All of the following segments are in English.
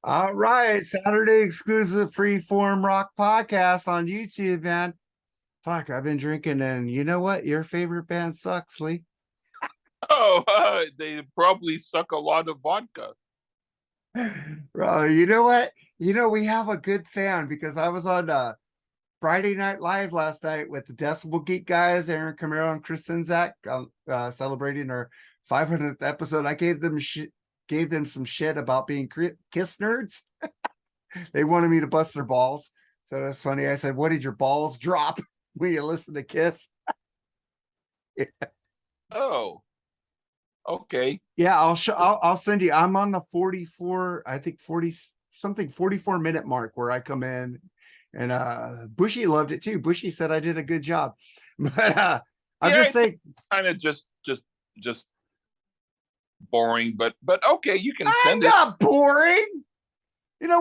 All right, Saturday exclusive freeform rock podcast on YouTube, man. Fuck, I've been drinking, and you know what? Your favorite band sucks, Lee. Oh, they probably suck a lot of vodka. Bro, you know what? We have a good fan because I was on Friday Night Live last night with the Decibel Geek guys, Aaron Camaro and Chris Sinzak, celebrating our 500th episode. I gave them some shit about being Kiss nerds. They wanted me to bust their balls. So that's funny. I said, "What did your balls drop when you listen to Kiss?" Oh, okay. Yeah, I'll send you. I'm on the 44, I think 40 something 44-minute mark where I come in, and Bushy loved it too. Bushy said I did a good job. But I'm Yeah, just saying, kind of just boring, but okay, you can I'm send it. not boring.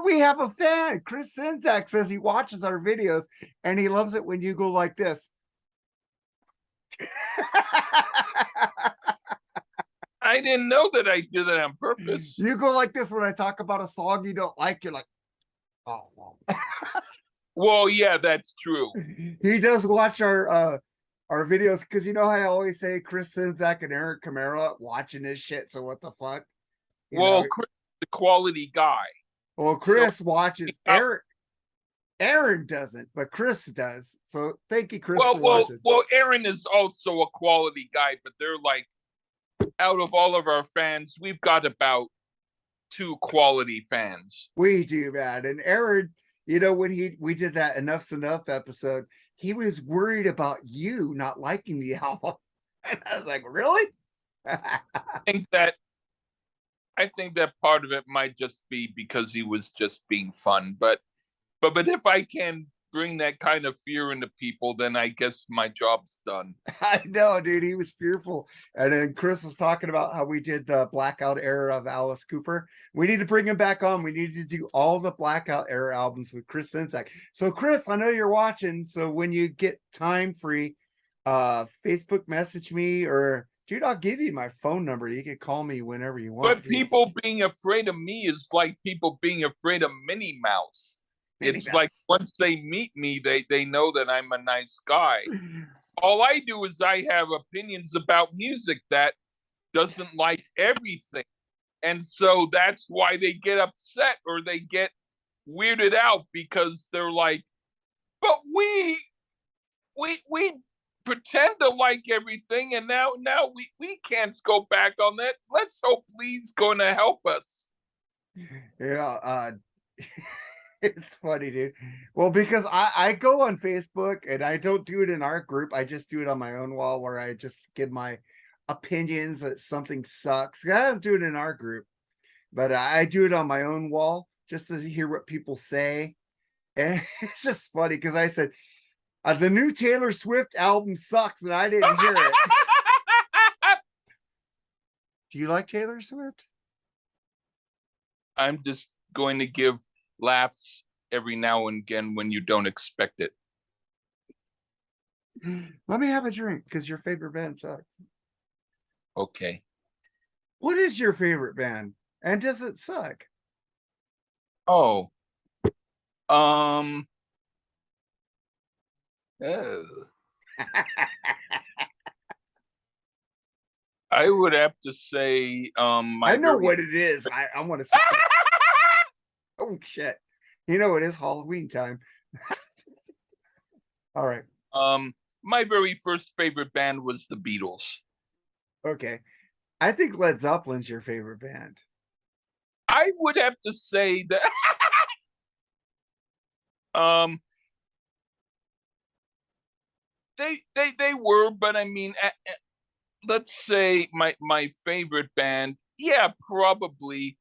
We have a fan. Chris Sinzak says he watches our videos and he loves it when you go like this. I didn't know that I did that on purpose. You go like this when I talk about a song you don't like. You're like, oh, well. Well, yeah, that's true. He does watch our videos because you know how I always say Chris Sinzak and Eric Camaro watching this shit. So what the fuck? You know. Well, Chris, the quality guy. Well, So Chris watches. uh, Aaron doesn't, but Chris does. So thank you, Chris, well, for well, watching. well. Aaron is also a quality guy, but they're like out of all of our fans, we've got about two quality fans. We do, man. And Aaron, when we did that Enough's Enough episode, he was worried about you not liking the album. And I was like, really? I think that I think that part of it might just be because he was just being fun. But if I can bring that kind of fear into people, then I guess my job's done. I know, dude. He was fearful. And then Chris was talking about how we did the Blackout era of Alice Cooper. We need to bring him back on. We need to do all the Blackout era albums with Chris Sinzak. So, Chris, I know you're watching. So when you get time free, Facebook message me, or dude, I'll give you my phone number. You can call me whenever you want, But dude. people being afraid of me is like people being afraid of Minnie Mouse. It's like once they meet me, they know that I'm a nice guy. All I do is I have opinions about music that doesn't like everything. And so that's why they get upset or they get weirded out because they're like, but we pretend to like everything and now we can't go back on that. Let's hope Lee's gonna help us. Yeah, it's funny, dude. Well, because I go on Facebook and I don't do it in our group. I just do it on my own wall where I just give my opinions that something sucks. I don't do it in our group, but I do it on my own wall just to hear what people say. And it's just funny because I said the new Taylor Swift album sucks, and I didn't hear it. Do you like Taylor Swift? I'm just going to give laughs every now and again when you don't expect it. Let me have a drink because your favorite band sucks. Okay. What is your favorite band? And does it suck? Oh. Um oh. I would have to say I my know very what it is. I want to say, oh shit. It is Halloween time. All right. my very first favorite band was the Beatles. Okay. I think Led Zeppelin's your favorite band. I would have to say that um they were, but I mean let's say my favorite band, yeah, probably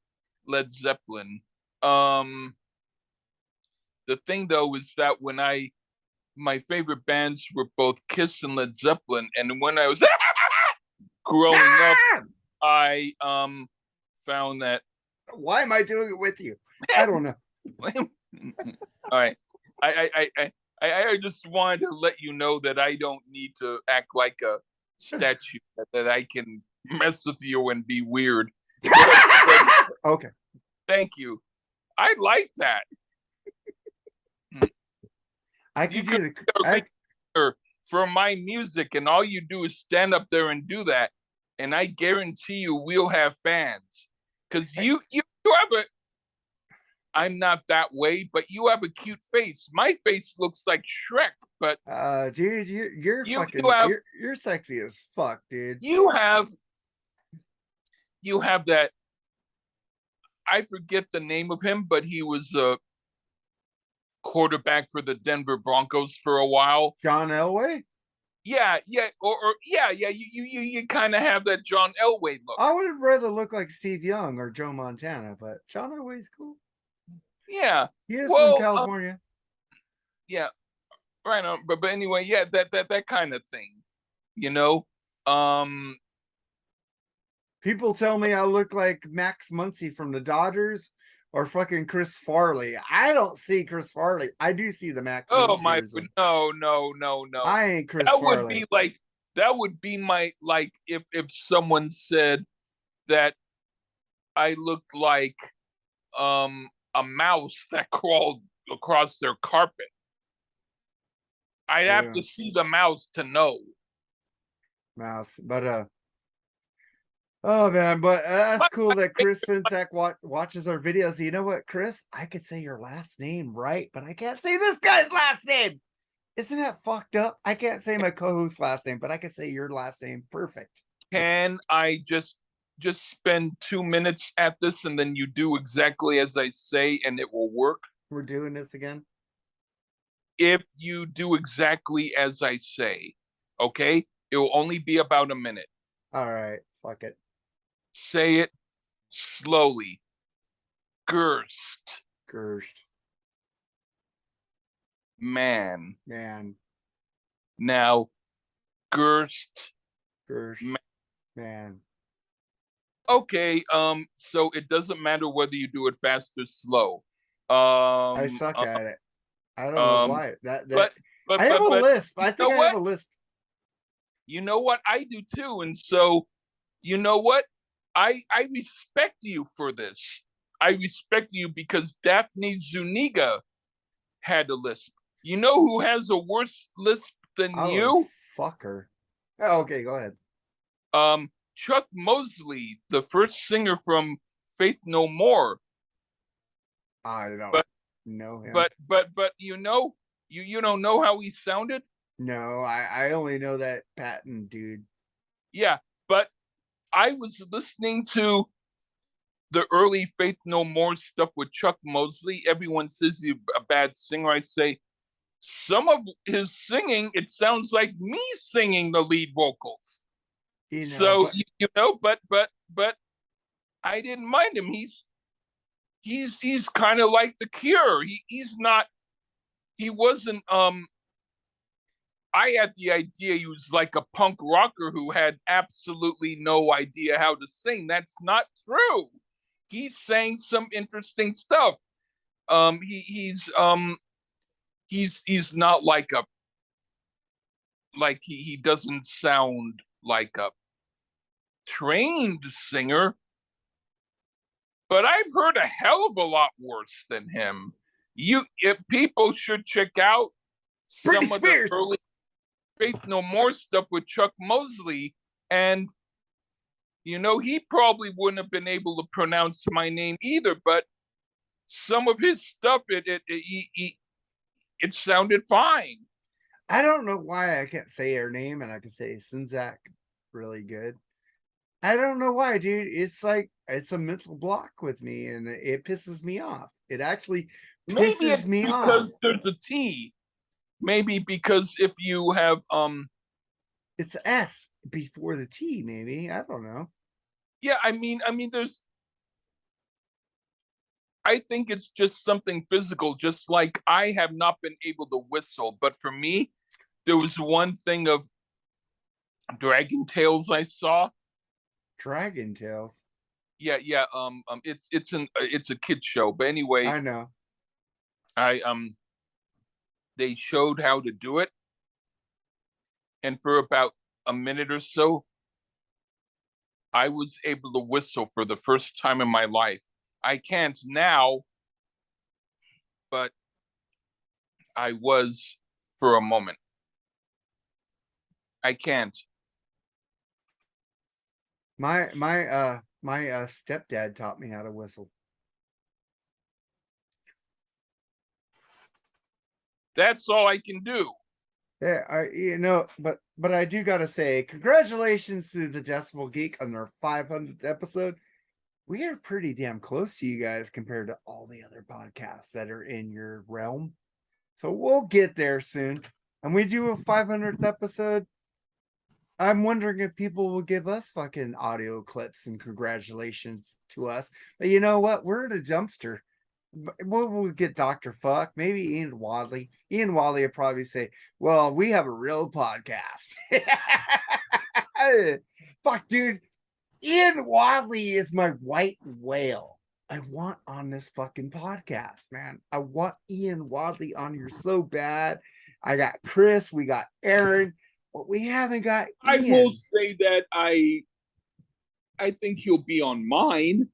Led Zeppelin. Um the thing though is that when I my favorite bands were both Kiss and Led Zeppelin, and when I was growing up, I found that Why am I doing it with you? I don't know. all right. I just wanted to let you know that I don't need to act like a statue, that I can mess with you and be weird. But Okay. thank you. I like that. I You could could do the be a I leader for my music, and all you do is stand up there and do that, and I guarantee you we'll have fans. Because you have a I'm not that way, but you have a cute face. My face looks like Shrek, but dude, you're you fucking have you're sexy as fuck, dude. you have you have that. I forget the name of him, but he was a quarterback for the Denver Broncos for a while. John Elway? Yeah, yeah, or yeah, yeah. You kind of have that John Elway look. I would rather look like Steve Young or Joe Montana, but John Elway's cool. Yeah. He is from Well, California. yeah, right on. But anyway, yeah, that kind of thing. You know, um, People tell me I look like Max Muncy from the Dodgers or fucking Chris Farley. I don't see Chris Farley. I do see the Max oh Muncy my, result. no, no, no, no. I ain't Chris That would Farley. be like that would be my like if someone said that I looked like a mouse that crawled across their carpet. I'd have Yeah, to see the mouse to know. mouse. But oh man, but that's My, cool that Chris Sinzak watches our videos. You know what, Chris? I could say your last name right, but I can't say this guy's last name. Isn't that fucked up? I can't say my co-host's last name, but I can say your last name perfect. can I just spend 2 minutes at this and then you do exactly as I say and it will work? We're doing this again. If you do exactly as I say, okay? It will only be about a minute. All right, fuck it. Say it slowly. Gerst, Gerst, man. man, Now, Gerst, Gerst, man. man. Okay, so it doesn't matter whether you do it fast or slow. I suck Uh, at it. I don't know um, why. That but I have a but lisp. you I think know I have what? a lisp. You know what? I do too. And so, you know what? I respect you for this. I respect you because Daphne Zuniga had a lisp. You know who has a worse lisp than I would you? fuck her. Oh, okay, go ahead. Chuck Mosley, the first singer from Faith No More. I don't But know him. but you don't know how he sounded? No, I only know that Patton dude. Yeah, but I was listening to the early Faith No More stuff with Chuck Mosley. Everyone says he's a bad singer. I say some of his singing, it sounds like me singing the lead vocals. You know, So but but I didn't mind him. He's kind of like the Cure. He's not. He wasn't. I had the idea he was like a punk rocker who had absolutely no idea how to sing. That's not true. He's saying some interesting stuff. He's not like a he doesn't sound like a trained singer, but I've heard a hell of a lot worse than him. You if people should check out Britney some of the Spears. early Faith No More stuff with Chuck Mosley, and he probably wouldn't have been able to pronounce my name either, but some of his stuff it sounded fine. I don't know why I can't say her name and I can say Sinzak really good. I don't know why, dude. It's like it's a mental block with me and it pisses me off. It actually Maybe pisses it's me off. because there's a T. Maybe because if you have It's S before the T, maybe. I don't know. yeah, I mean there's I think it's just something physical, just like I have not been able to whistle, but for me, there was one thing of Dragon Tales I saw. Dragon Tales. Yeah, yeah. It's a kid show, but anyway, I know. I they showed how to do it, and for about a minute or so, I was able to whistle for the first time in my life. I can't now, but I was for a moment. I can't. My stepdad taught me how to whistle. That's all I can do. Yeah, but I do gotta say, congratulations to the Decibel Geek on their 500th episode. We are pretty damn close to you guys compared to all the other podcasts that are in your realm. So we'll get there soon. And we do a 500th episode. I'm wondering if people will give us fucking audio clips and congratulations to us. But you know what? We're in a dumpster. We'll get Dr. Fuck, maybe Ian Wadley. Ian Wadley will probably say, well, we have a real podcast. Fuck, dude. Ian Wadley is my white whale. I want on this fucking podcast, man. I want Ian Wadley on here so bad. I got Chris, we got Aaron, but we haven't got Ian. I will say that I think he'll be on mine.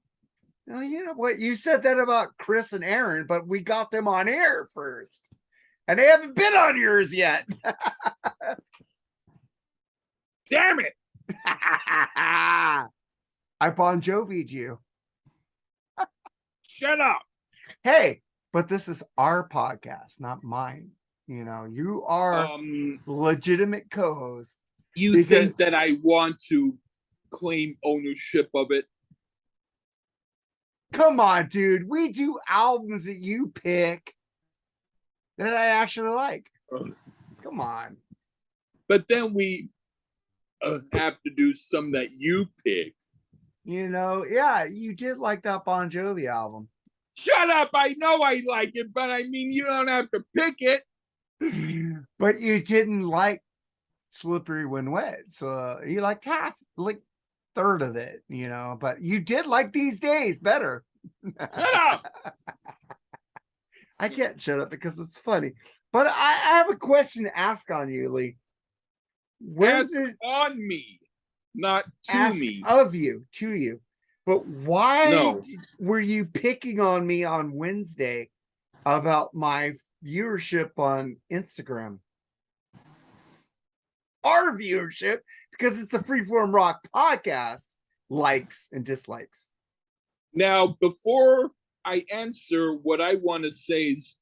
Well, you know what? You said that about Chris and Aaron, but we got them on air first. And they haven't been on yours yet. Damn it. I Bon Jovi'd you. Shut up. Hey, but this is our podcast, not mine. You know, you are legitimate co-host. You think that I want to claim ownership of it? Come on, dude. We do albums that you pick that I actually like. Come on. But then we have to do some that you pick. You know, yeah, you did like that Bon Jovi album. Shut up. I know I like it, but I mean, you don't have to pick it. But you didn't like Slippery When Wet. So you liked half, like third of it, you know, but you did like These Days better. Shut up. I can't shut up because it's funny. But I have a question to ask on you, Lee. Ask on me, not to me. Of you, to you. But why were you picking on me on Wednesday about my viewership on Instagram? Our viewership, because it's a Freeform Rock podcast, likes and dislikes. Now, before I answer, what I want to say is,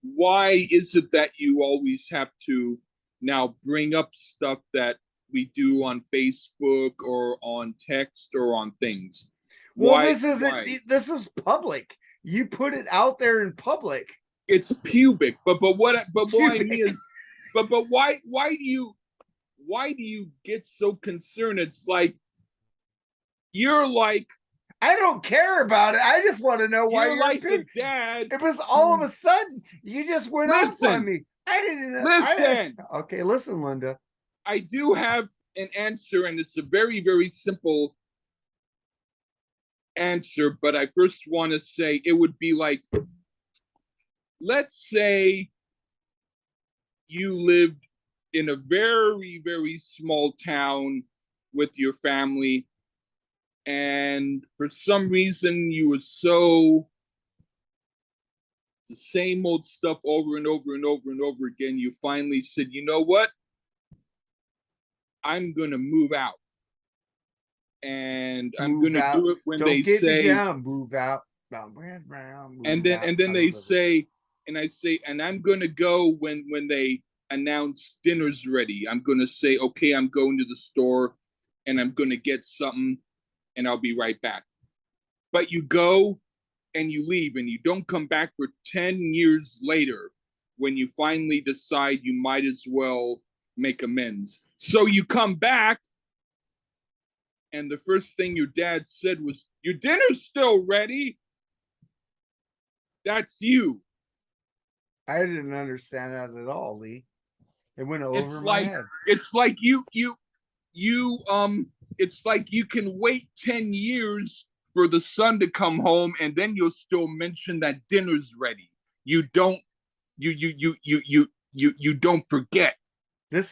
why is it that you always have to now bring up stuff that we do on Facebook or on text or on things? Well, this is public. You put it out there in public. It's pubic, but what I mean is, but why do you get so concerned? It's like you're like, I don't care about it. I just want to know why you're like a dad. It was all of a sudden you just went off on me. I didn't listen. Okay, listen, Linda. I do have an answer, and it's a very, very simple answer, but I first want to say it would be like, let's say you lived in a very, very small town with your family, and for some reason you were so the same old stuff over and over and over and over again. You finally said, you know what? I'm going to move out. And I'm going to do it when they say, move out. And then they say, and I say, and I'm going to go when they announce dinner's ready. I'm going to say, okay, I'm going to the store and I'm going to get something and I'll be right back. But you go and you leave and you don't come back for 10 years later when you finally decide you might as well make amends. So you come back and the first thing your dad said was, your dinner's still ready. That's you. I didn't understand that at all, Lee. It went over my head. It's like it's like you can wait 10 years for the son to come home and then you'll still mention that dinner's ready. You don't don't forget. That's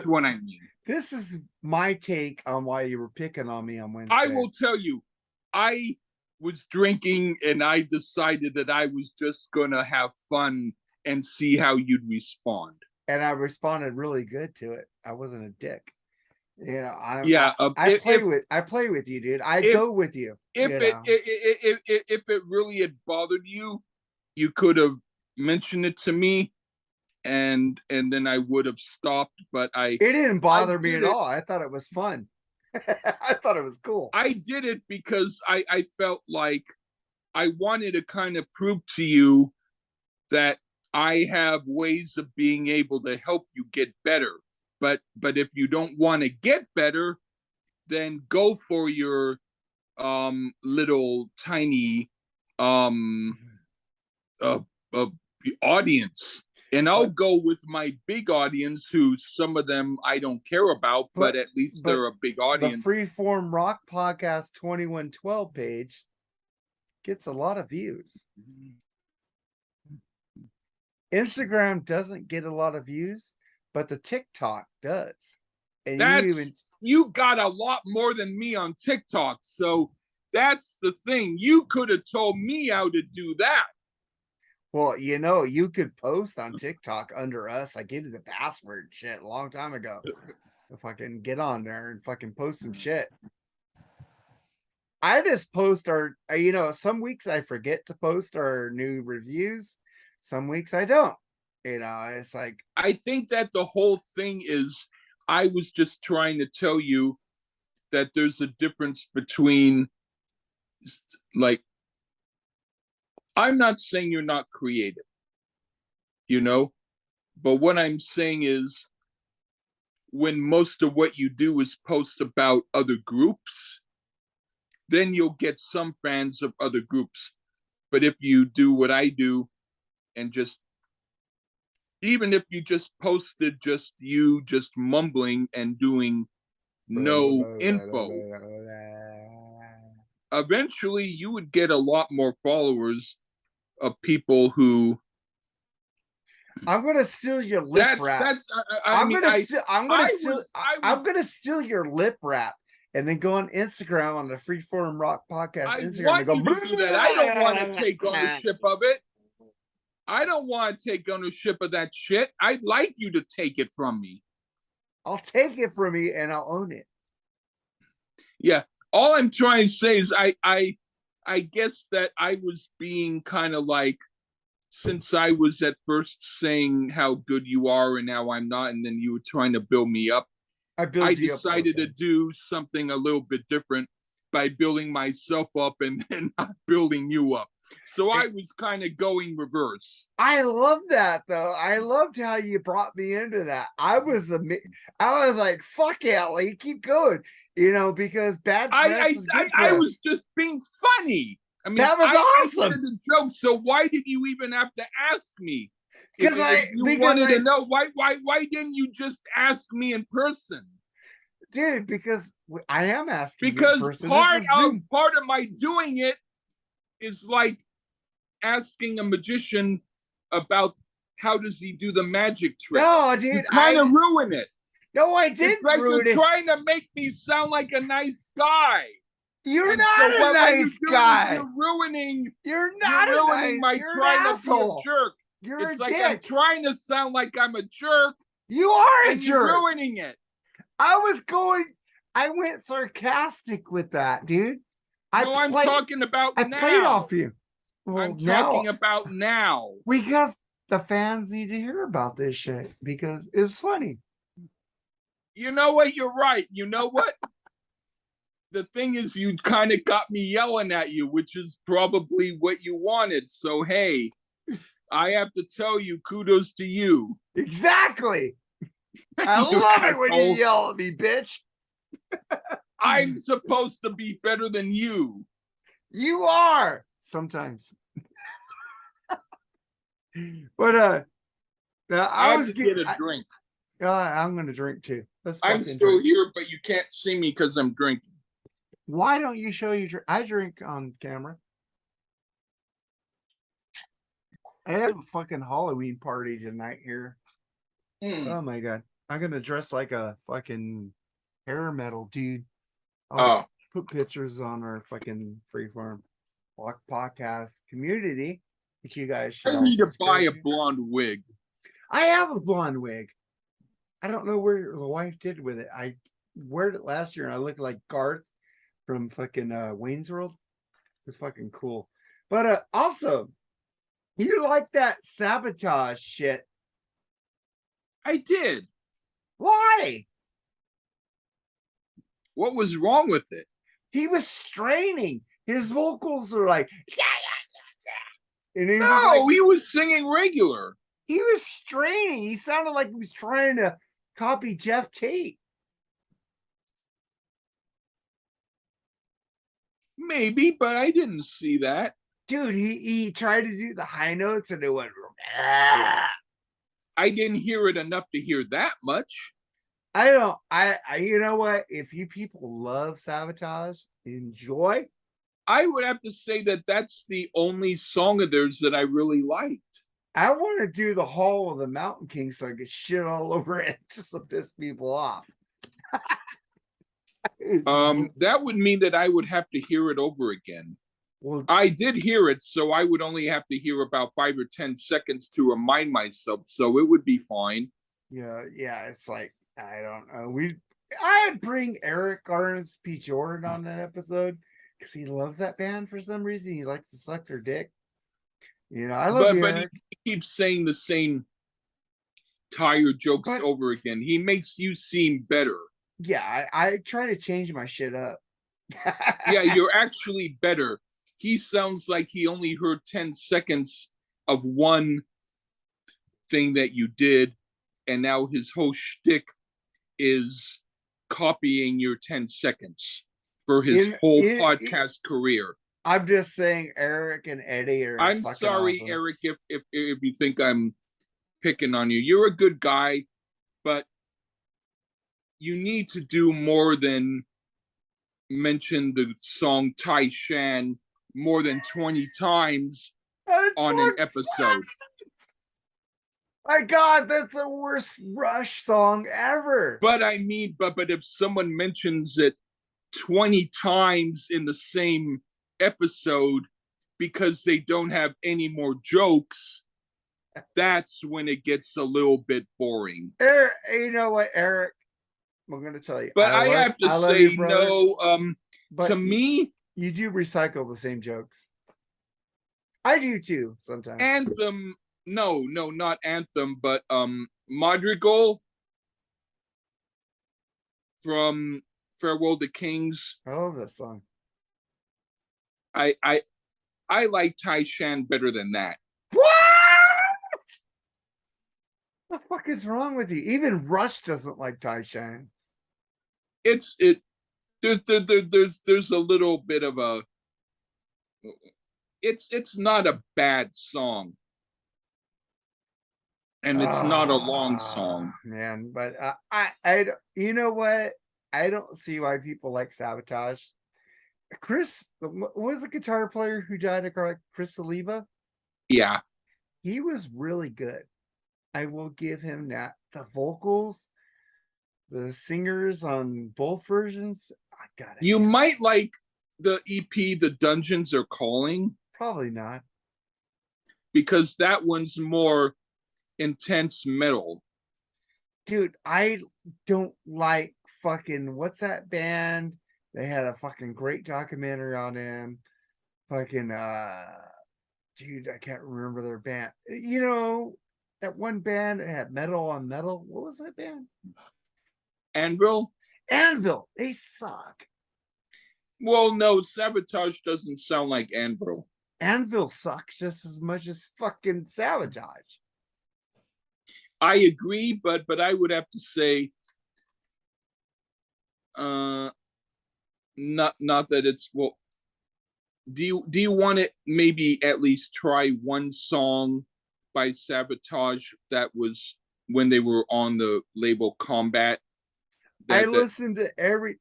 what I mean. This is my take on why you were picking on me on Wednesday. I will tell you, I was drinking, and I decided that I was just gonna have fun and see how you'd respond. And I responded really good to it. I wasn't a dick. You know, I play with you, dude. I go with you. If it really had bothered you, you could have mentioned it to me, and then I would have stopped. But it didn't bother me at all. I thought it was fun. I thought it was cool. I did it because I felt like I wanted to kind of prove to you that I have ways of being able to help you get better. But if you don't want to get better, then go for your little tiny audience. And I'll go with my big audience, who some of them I don't care about, but at least they're a big audience. The Freeform Rock Podcast 2112 page gets a lot of views. Instagram doesn't get a lot of views, but the TikTok does. And you got a lot more than me on TikTok. So that's the thing. You could have told me how to do that. Well, you know, you could post on TikTok under us. I gave you the password shit a long time ago. If I can get on there and fucking post some shit. I just post some weeks I forget to post our new reviews. Some weeks I don't. You know, it's like, I think that the whole thing is, I was just trying to tell you that there's a difference between, like, I'm not saying you're not creative, but what I'm saying is, when most of what you do is post about other groups, then you'll get some fans of other groups. But if you do what I do, and even if you just posted just you just mumbling and doing no info, eventually you would get a lot more followers of people who. I'm gonna steal your lip wrap. I'm gonna steal your lip wrap and then go on Instagram on the Freeform Rock Podcast Instagram. I want you to do that. I don't want to take ownership of it. I don't want to take ownership of that shit. I'd like you to take it from me. I'll take it from you and I'll own it. Yeah. All I'm trying to say is I guess that I was being kind of like, since I was at first saying how good you are and now I'm not, and then you were trying to build me up, I decided to do something a little bit different by building myself up and then not building you up. So I was kind of going reverse. I love that though. I loved how you brought me into that. I was like, fuck yeah, Lee, keep going. Because bad press is good press. I was just being funny. I mean, that was awesome. I did a joke, so why did you even have to ask me? Because you wanted to know, why didn't you just ask me in person? Dude, because I am asking you in person. Part of my doing it is like asking a magician about how does he do the magic trick. No, dude, you kind of ruin it. No, I didn't. It's like you're trying to make me sound like a nice guy. You're not a nice guy. You're ruining. You're not ruining my trying to be a jerk. You're a dick. I'm trying to sound like I'm a jerk. You are a jerk. You're ruining it. I went sarcastic with that, dude. I'm talking about now. I played off you. Well, I'm talking about now. Because the fans need to hear about this shit because it was funny. You know what? You're right. You know what? The thing is, you kind of got me yelling at you, which is probably what you wanted. So, hey, I have to tell you, kudos to you. Exactly. I love it when you yell at me, bitch. I'm supposed to be better than you. You are sometimes. But now I was get a drink. I'm gonna drink too. I'm still here, but you can't see me because I'm drinking. Why don't you show you drink? I drink on camera. I have a fucking Halloween party tonight here. Oh my god. I'm gonna dress like a fucking hair metal dude. I'll just put pictures on our fucking Freeform. podcast community, which you guys should I all need to buy subscribe a to. blonde wig. I have a blonde wig. I don't know where the wife did with it. I wore it last year and I looked like Garth from fucking Wayne's World. It was fucking cool. But also, you like that sabotage shit. I did. Why? What was wrong with it? He was straining. His vocals are like, yeah, yeah. And he was No, like, he was singing regular. he was straining. He sounded like he was trying to copy Jeff Tate. Maybe, but I didn't see that. Dude, he tried to do the high notes and it went, ah. I didn't hear it enough to hear that much. I you know what? If you people love sabotage, enjoy. I would have to say that that's the only song of theirs that I really liked. I want to do the Hall of the Mountain King so I get shit all over it just to piss people off. That would mean that I would have to hear it over again. Well, I did hear it, so I would only have to hear about 5 or 10 seconds to remind myself, so it would be fine. Yeah, it's like, I don't know. I'd bring Eric Garnes P. Jordan on that episode because he loves that band for some reason. He likes to suck their dick. You know, I love you, Eric. He keeps saying the same tired jokes over again. He makes you seem better. Yeah, I try to change my shit up. Yeah, you're actually better. He sounds like he only heard 10 seconds of one thing that you did, and now his whole shtick is copying your 10 seconds for his whole podcast career. I'm just saying Eric and Eddie are I'm sorry, awesome. Eric, if you think I'm picking on you. You're a good guy, but you need to do more than mention the song Tai Shan more than 20 times on an episode. My God, that's the worst Rush song ever. But I mean, but if someone mentions it 20 times in the same episode because they don't have any more jokes, that's when it gets a little bit boring. Eric, you know what, Eric? I'm going to tell you. But I have to say, no, to me, you do recycle the same jokes. I do too, sometimes. Anthem, no, not Anthem, but Madrigal from Farewell to Kings. I love that song. I like Tai Shan better than that. What the fuck is wrong with you? Even Rush doesn't like Tai Shan. There's a little bit of a, it's not a bad song, and it's not a long song, man. But I you know what? I don't see why people like Sabotage. Chris, what was the guitar player who died of car? Chris Saliva? Yeah, he was really good. I will give him that. The vocals, the singers on both versions. I got it. You might like the EP, The Dungeons Are Calling. Probably not, because that one's more intense metal. Dude, I don't like fucking, what's that band? They had a fucking great documentary on him. Fucking dude, I can't remember their band. You know, that one band that had metal on metal. What was that band? Anvil? They suck. Well, no, Sabotage doesn't sound like Anvil. Anvil sucks just as much as fucking Sabotage. I agree, but I would have to say, not that it's, well, do you want to maybe at least try one song by Sabotage that was when they were on the label Combat? I listened to every.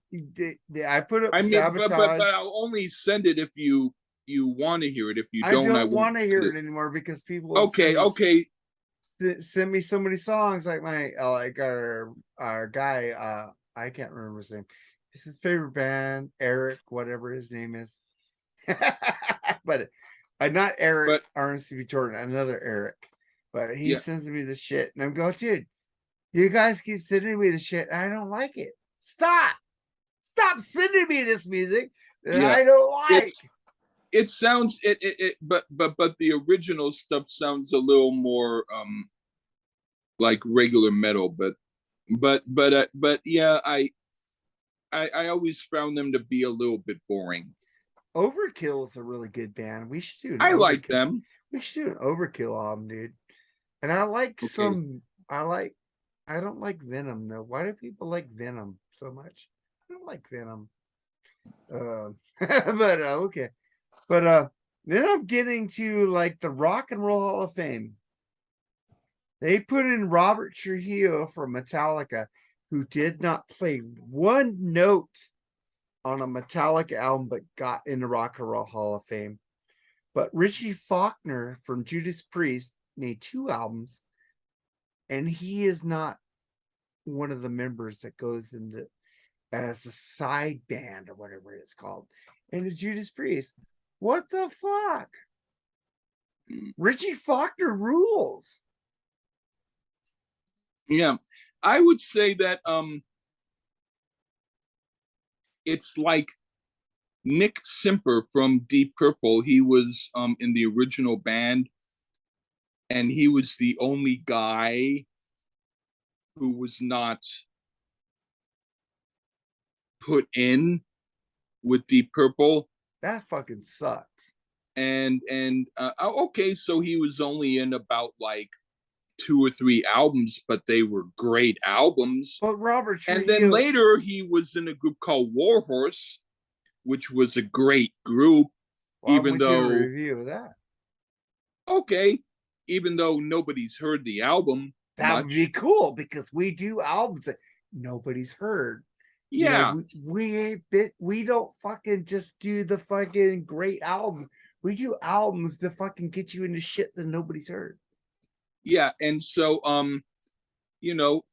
I put up. I mean, Sabotage. But I'll only send it if you want to hear it. If you don't, I don't want to hear it anymore because people. Okay. Send me so many songs like our guy. I can't remember his name. It's his favorite band, Eric, whatever his name is. but not Eric But RNCV Jordan, another Eric. But he yeah, sends me the shit, and I'm going, dude, you guys keep sending me the shit. And I don't like it. Stop sending me this music that yeah, I don't like. it sounds but the original stuff sounds a little more like regular metal, but yeah, I always found them to be a little bit boring. Overkill is a really good band. We should do an I like Overkill. them. We should do an Overkill album, dude. And I like Okay. I don't like Venom though. Why do people like Venom so much? I don't like Venom. But okay. But then I'm getting to like the Rock and Roll Hall of Fame. They put in Robert Trujillo from Metallica, who did not play one note on a Metallica album, but got in the Rock and Roll Hall of Fame. But Richie Faulkner from Judas Priest made 2 albums, and he is not one of the members that goes into as a side band or whatever it's called in the Judas Priest. What the fuck? Richie Faulkner rules. Yeah, I would say that it's like Nick Simper from Deep Purple. He was in the original band, and he was the only guy who was not put in with Deep Purple. That fucking sucks. And okay, so he was only in about like 2 or 3 albums, but they were great albums. But Robert And Trujillo, then later he was in a group called Warhorse, which was a great group. Even though review of that, okay, even though nobody's heard the album that much. would be cool because we do albums that nobody's heard. Yeah, we ain't bit. We don't fucking just do the fucking great album. We do albums to fucking get you into shit that nobody's heard. yeah, and so you know,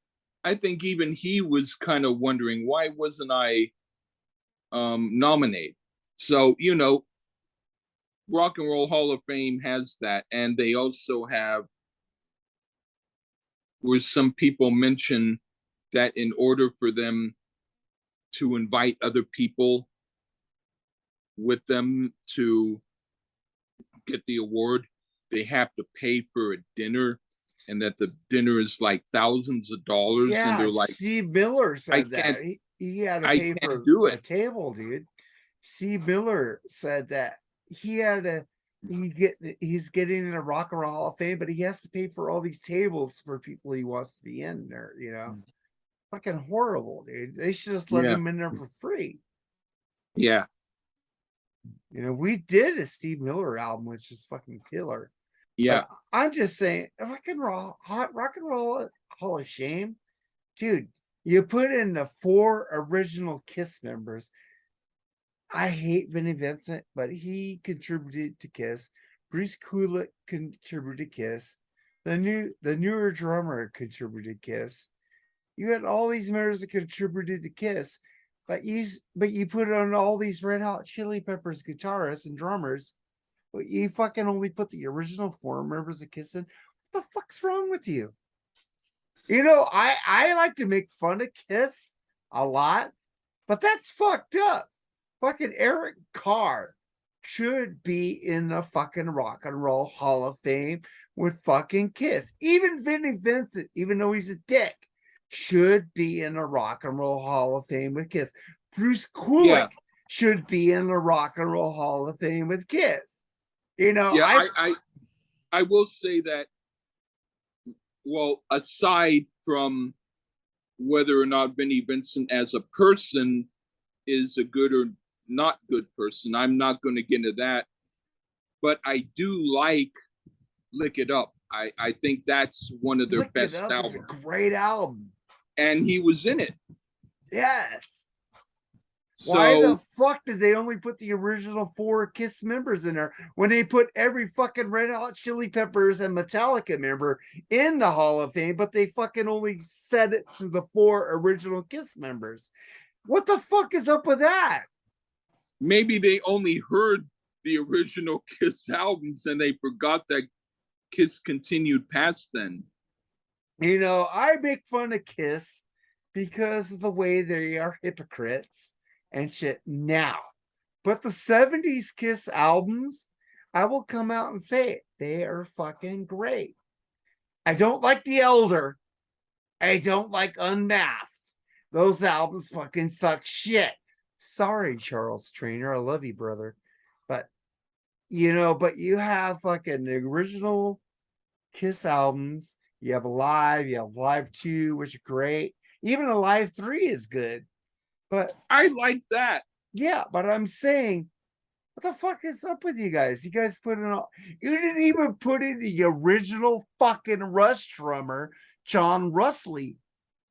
I think even he was kind of wondering why wasn't I nominated. So Rock and Roll Hall of Fame has that, and they also have where some people mention that in order for them to invite other people with them to get the award, they have to pay for a dinner, and that the dinner is like thousands of dollars. Yeah, and they're like, Steve Miller said that he had to pay for a table, dude. Steve Miller said that he had to he's getting in a Rock and Roll Hall of Fame, but he has to pay for all these tables for people he wants to be in there, Fucking horrible, dude. They should just let him in there for free. Yeah. We did a Steve Miller album, which is fucking killer. Yeah. But I'm just saying, Rock and Roll Hall of Shame, dude. You put in the 4 original Kiss members. I hate Vinnie Vincent, but he contributed to Kiss. Bruce Kulick contributed to Kiss. The newer drummer contributed to Kiss. You had all these members that contributed to Kiss, but you put on all these Red Hot Chili Peppers guitarists and drummers, but you fucking only put the original 4 members of Kiss in. What the fuck's wrong with you? I like to make fun of Kiss a lot, but that's fucked up. Fucking Eric Carr should be in the fucking Rock and Roll Hall of Fame with fucking Kiss. Even Vinnie Vincent, even though he's a dick, should be in the Rock and Roll Hall of Fame with Kiss. Bruce Kulick should be in the Rock and Roll Hall of Fame with Kiss. I will say that, well, aside from whether or not Vinnie Vincent as a person is a good or not good person, I'm not going to get into that. But I do like Lick It Up. I think that's one of their best albums. It's a great album. And he was in it. Yes. So, why the fuck did they only put the original 4 Kiss members in there when they put every fucking Red Hot Chili Peppers and Metallica member in the Hall of Fame, but they fucking only said it to the 4 original Kiss members? What the fuck is up with that? Maybe they only heard the original Kiss albums, and they forgot that Kiss continued past then. You know, I make fun of Kiss because of the way they are hypocrites and shit now. But the 70s Kiss albums, I will come out and say it. They are fucking great. I don't like The Elder. I don't like Unmasked. Those albums fucking suck shit. Sorry, Charles Trainer. I love you, brother. But, you know, but you have fucking the original Kiss albums. You have Alive, you have Live 2, which are great. Even Alive 3 is good. But I like that. Yeah, but I'm saying, what the fuck is up with you guys? You guys put in all, you didn't even put in the original fucking Rush drummer, John Rusley,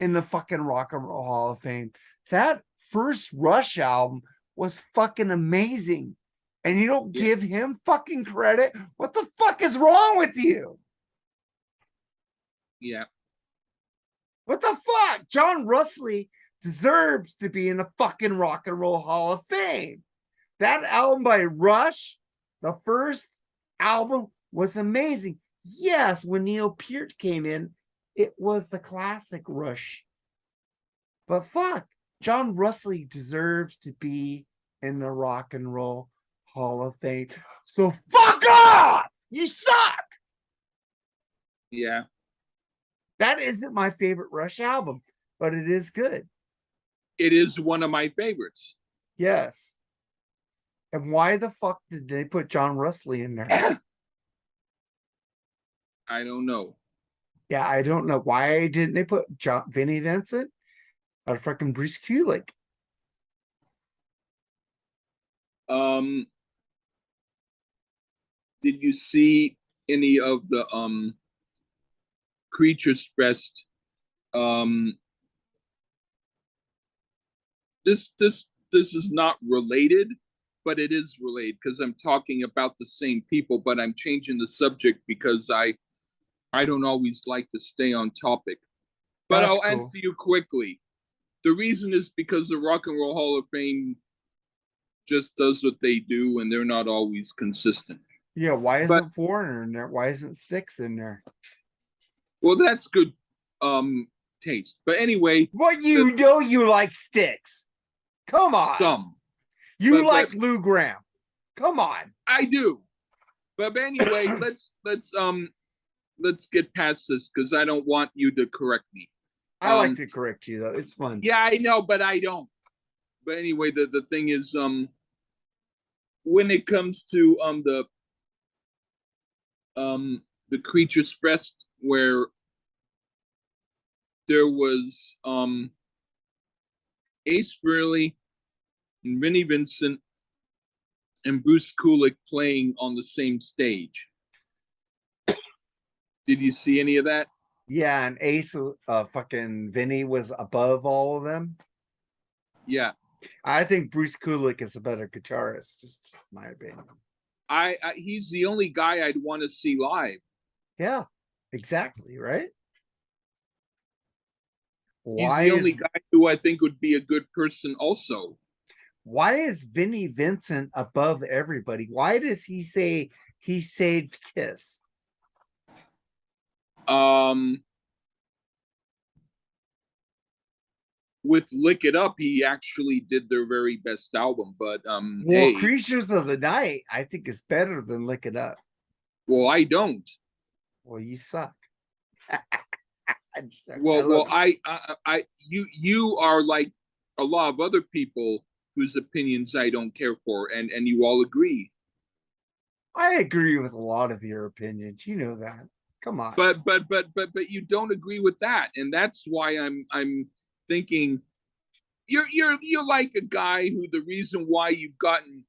in the fucking Rock and Roll Hall of Fame. That first Rush album was fucking amazing. And you don't give him fucking credit. What the fuck is wrong with you? Yeah. What the fuck? John Rusley deserves to be in the fucking Rock and Roll Hall of Fame. That album by Rush, the first album, was amazing. Yes, when Neil Peart came in, it was the classic Rush. But fuck, John Rusley deserves to be in the Rock and Roll Hall of Fame. So fuck off! You suck! Yeah. That isn't my favorite Rush album, but it is good. It is one of my favorites. Yes. And why the fuck did they put John Rusley in there? I don't know. Yeah, I don't know. Why didn't they put Vinnie Vincent or fucking Bruce Kulick? Did you see any of the Creatures Fest? This is not related, but it is related because I'm talking about the same people, but I'm changing the subject because I don't always like to stay on topic. But I'll answer you quickly. The reason is because the Rock and Roll Hall of Fame just does what they do, and they're not always consistent. Yeah, why isn't Foreigner in there? Why isn't Styx in there? Well, that's good taste. But anyway, well, you know you like Styx. Come on. Some. You like Lou Gramm. Come on. I do. But anyway, let's get past this because I don't want you to correct me. I like to correct you though. It's fun. Yeah, I know, but I don't. But anyway, the thing is, when it comes to the Creatures Fest, where there was Ace Frehley and Vinnie Vincent and Bruce Kulick playing on the same stage. Did you see any of that? Yeah, and Ace, fucking Vinny was above all of them. Yeah, I think Bruce Kulick is a better guitarist. Just my opinion. I he's the only guy I'd want to see live. Yeah, exactly. Right. He's the only guy who I think would be a good person. Also, why is Vinnie Vincent above everybody? Why does he say he saved Kiss? With Lick It Up, he actually did their very best album. But well, Creatures of the Night, I think is better than Lick It Up. Well, I don't. Well, you suck. You are like a lot of other people whose opinions I don't care for, and you all agree. I agree with a lot of your opinions. You know that. Come on. But you don't agree with that, and that's why I'm thinking you're like a guy who the reason why you've gotten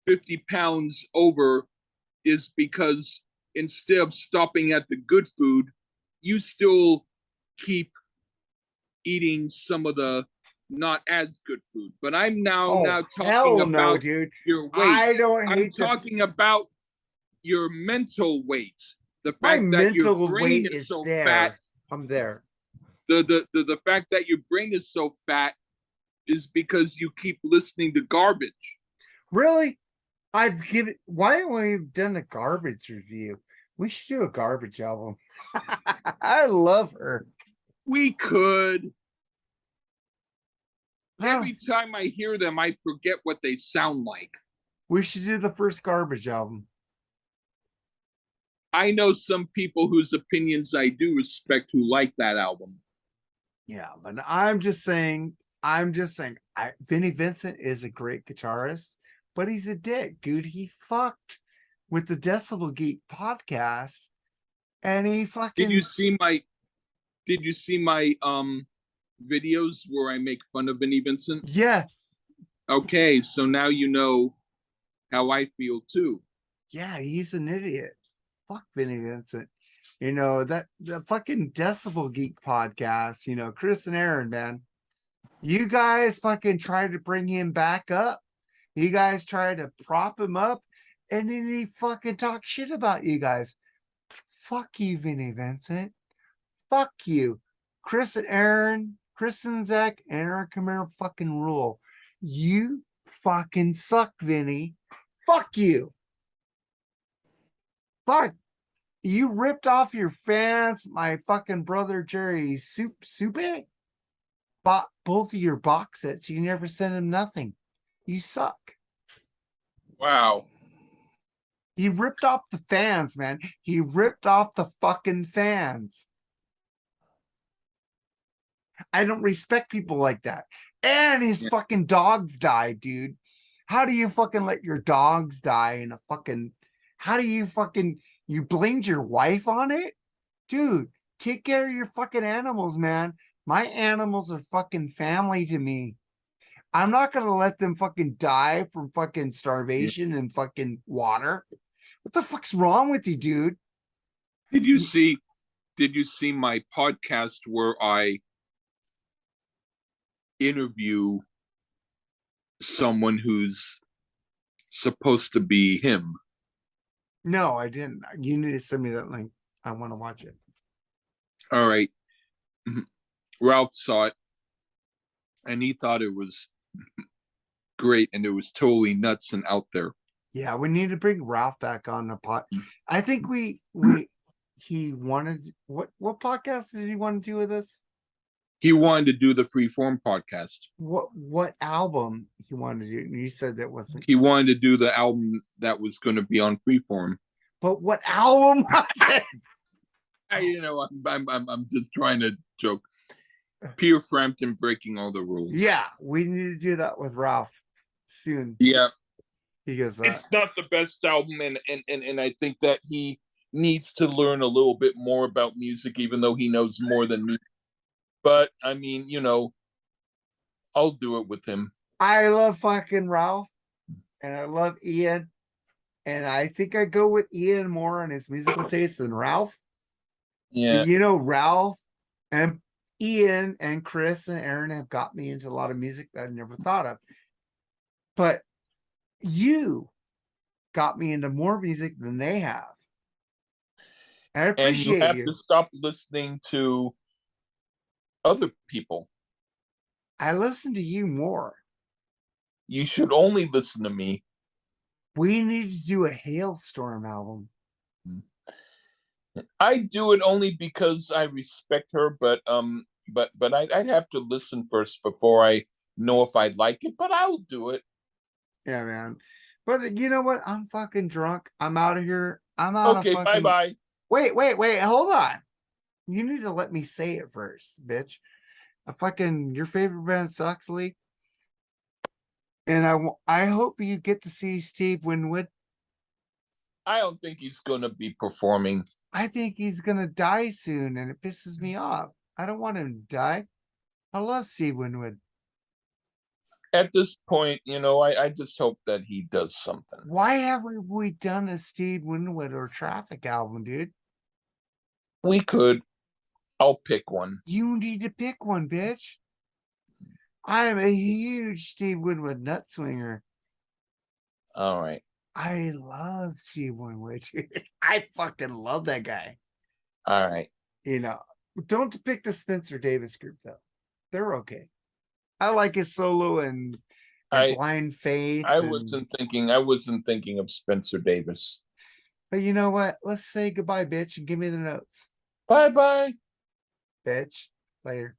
50 pounds over is because instead of stopping at the good food, you still keep eating some of the not as good food. But I'm now talking about your weight. I'm talking about your mental weight. The fact that your brain is so fat. I'm there. The fact that your brain is so fat is because you keep listening to garbage. Really? Why haven't we done a garbage review? We should do a garbage album. I love her. We could. Oh, Every time I hear them, I forget what they sound like. we should do the first garbage album. I know some people whose opinions I do respect who like that album. Yeah, but I'm just saying, Vinnie Vincent is a great guitarist, but he's a dick, dude. He fucked with the Decibel Geek podcast, and he Did fucking you see my videos where I make fun of Vinnie Vincent? yes, Okay, so now you know how I feel too. yeah, he's an idiot. Fuck Vinnie Vincent. You know, that the fucking Decibel Geek podcast, you know, Chris and Aaron, man. You guys fucking tried to bring him back up. You guys tried to prop him up, and then he fucking talked shit about you guys. Fuck you, Vinnie Vincent. Fuck you. Chris and Aaron, Chris and Zach, and Aaron Camaro fucking rule. You fucking suck, Vinny. Fuck you. Fuck. You ripped off your fans, my fucking brother Jerry Soup bought both of your box sets. You never sent him nothing. You suck. Wow. He ripped off the fans, man. He ripped off the fucking fans. I don't respect people like that. And his fucking dogs died, dude. How do you fucking let your dogs die in a fucking, how do you fucking, you blamed your wife on it? Dude, take care of your fucking animals, man. My animals are fucking family to me. I'm not gonna let them fucking die from fucking starvation and fucking water. What the fuck's wrong with you, dude? Did you see my podcast where I interview someone who's supposed to be him? No, I didn't. You need to send me that link. I want to watch it. All right. Ralph saw it and he thought it was great and it was totally nuts and out there. Yeah, we need to bring Ralph back on the pod. I think he wanted what podcast did he want to do with us? He wanted to do the Freeform podcast. What album he wanted to do? You said that wasn't. He wanted to do the album that was going to be on Freeform. But what album was it? I'm just trying to joke. Peter Frampton breaking all the rules. Yeah, we need to do that with Ralph soon. Yeah, because it's not the best album, and I think that he needs to learn a little bit more about music, even though he knows more than me. But I mean, I'll do it with him. I love fucking Ralph, and I love Ian, and I think I go with Ian more on his musical taste than Ralph. Yeah, Ralph and Ian and Chris and Aaron have got me into a lot of music that I never thought of. But you got me into more music than they have. And I appreciate and you have to stop listening to other people. I listen to you more. You should only listen to me. We need to do a Hailstorm album. I do it only because I respect her, but I'd have to listen first before I know if I like it, but I'll do it. Yeah, man. But you know what? I'm fucking drunk. I'm out of here. I'm out okay, of fucking... bye. Wait, hold on. You need to let me say it first, bitch. Your favorite band sucks, Lee. And I hope you get to see Steve Winwood. I don't think he's gonna be performing. I think he's gonna die soon, and it pisses me off. I don't want him to die. I love Steve Winwood. At this point, I just hope that he does something. Why haven't we done a Steve Winwood or Traffic album, dude? We could. I'll pick one. You need to pick one, bitch. I am a huge Steve Winwood nut swinger. All right. I love Steve Winwood. I fucking love that guy. All right. Don't pick the Spencer Davis group though. They're okay. I like his solo and and I Blind Faith. I and- wasn't thinking of Spencer Davis. But you know what? Let's say goodbye, bitch, and give me the notes. Bye bye. Bitch. Later.